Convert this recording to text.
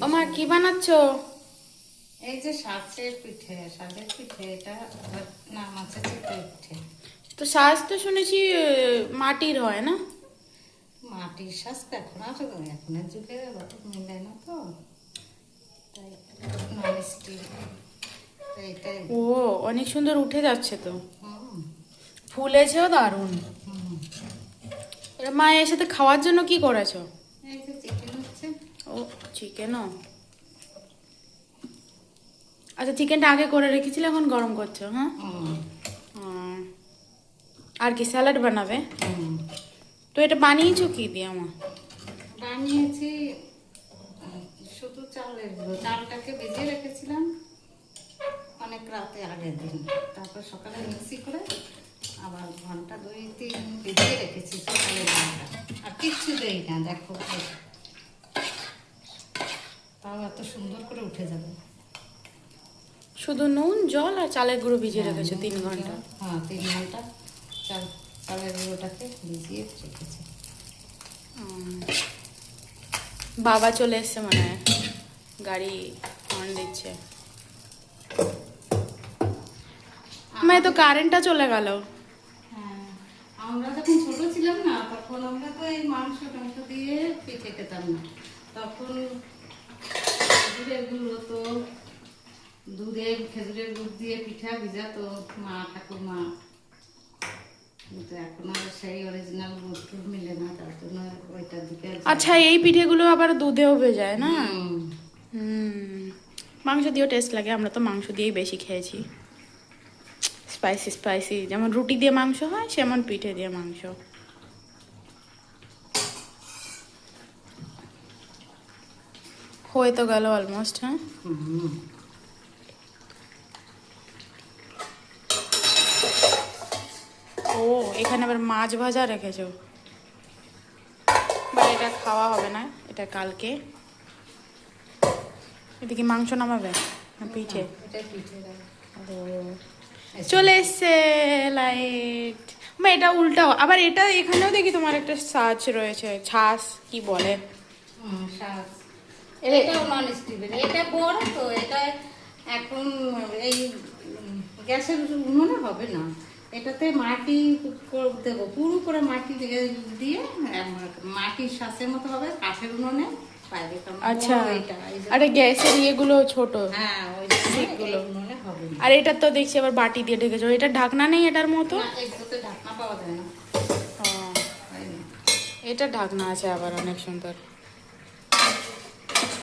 ওমা কি বানাচ্ছ? এই যে সাজের পিঠে এটা নাম আছে চিতই পিঠে। তো সাজ তো শুনেছি মাটির হয় না? মাটির সাজ তো এখনের যুগে অত মিলে না তো, তাই নন স্টিল এইটাই। ও অনেক সুন্দর উঠে যাচ্ছে তো, হুম ফুলেছেও দারুণ। হুম। এর মা এর সাথে খাওয়ার জন্য কি করেছো? এই যে চিকেন হচ্ছে। ও চিকেনও। আচ্ছা চিকেনটা আগে করে রেখেছিলে, এখন গরম করছো? হ্যাঁ। হুম হুম। আর কি স্যালাড বানাবে? হুম। তো এটা বানিয়েছো কি দিয়ে মা? বানিয়েছি শুধু চালের গুঁড়ো, চালটাকে ভিজিয়ে রেখেছিলাম অনেক রাতে আগের দিন, তারপর সকালে মিক্সি করে আবার ঘন্টা 2-3 ভিজিয়ে রেখেছি সকালের ডালটা। আর কিচ্ছু দেই না, দেখো তাও এত সুন্দর করে উঠে যাবে। শুধু নুন জল আর চালের গুঁড়ো ভিজিয়ে হ্যাঁ, রেখেছো নুন, 3 ঘন্টা? জল, হ্যাঁ 3 ঘন্টা চালের গুঁড়োটাকে ভিজিয়ে রেখেছি। হুম। বাবা চলে এসছে মনে হয়, গাড়ি হর্ন দিচ্ছে। মেয়ে তো কারেন্টটা চলে গেল। হ্যাঁ, আমরা যখন ছোট ছিলাম না, তখন আমরা তো এই মাংস টাংস দিয়ে পিঠে খেতাম না। তখন খেজুরের গুড় হতো, খেজুরের গুড় দিয়ে পিঠা ভিজাতো মা ঠাকুরমা। কিন্তু এখন আর সেই অরিজিনাল গুড় টুড় মিলে না, তার জন্য ওইটার দিকে আচ্ছা এই পিঠেগুলো আবার দুধেও ভেজায় না? হুম। হুম। মাংস দিয়েও টেস্ট লাগে, আমরা তো মাংস দিয়েই বেশি খেয়েছি। স্পাইসি স্পাইসি, যেমন রুটি দিয়ে মাংস হয় সেমন পিঠে দিয়ে মাংস। হয়ে তো গেল অলমোস্ট। হ্যাঁ হুম। ও এখানে আবার মাছ ভাজা রেখেছো, বাট এটা খাওয়া হবে না, এটা কালকে। এদিকে মাংস নামাবে না পিঠে? এটা পিঠে দেয়। ও চলে এসছে লাইট। মা এটা উল্টাও, আবার এটা এখানেও দেখি তোমার একটা সাজ রয়েছে, ছাস কি বলে। শাক। এটাও নন স্টিলের, এটা বড় তো, এটা এখন এই গ্যাসের উনুনে হবে না। এটাতে মাটি দেবো, পুরো করে মাটি দিয়ে মাটির শাঁসের মতো হবে, কাঠের উনুনে বাইরে। আচ্ছা আরে গ্যাসের ইয়েগুলো ছোট। হ্যাঁ ওই শিকগুলো। উনুনে হবে না। আর এটা তো দেখছি আবার বাটি দিয়ে ঢেকেছো, এটা ঢাকনা নেই এটার মতো? না, এগুলোতে ঢাকনা পাওয়া যায় না। ও, এটা ঢাকনা আছে আবার অনেক সুন্দর।